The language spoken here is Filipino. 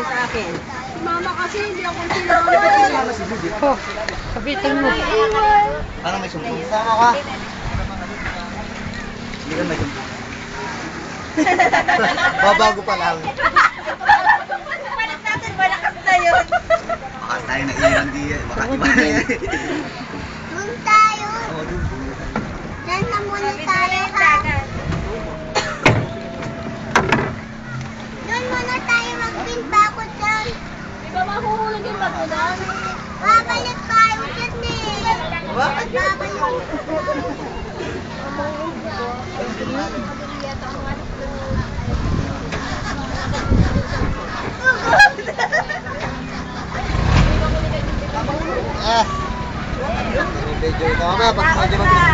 sa akin. Si mama kasi hindi ako sinama. Oh, kapitan mo. Parang may sumpong. Sama ka. Hindi ka may sumpong. Babago pa lang. Palit natin, malakas na yun. Baka tayo na ilan diyan. Baka iba na yan. Doon tayo. Oo, doon. Diyan na muna tayo ha. Doon muna tayo magpinbako dyan. Di ba mahuhulog yung bagulan? Babalik tayo dyan eh. Babalik. Medyo ito. Pag medyo mag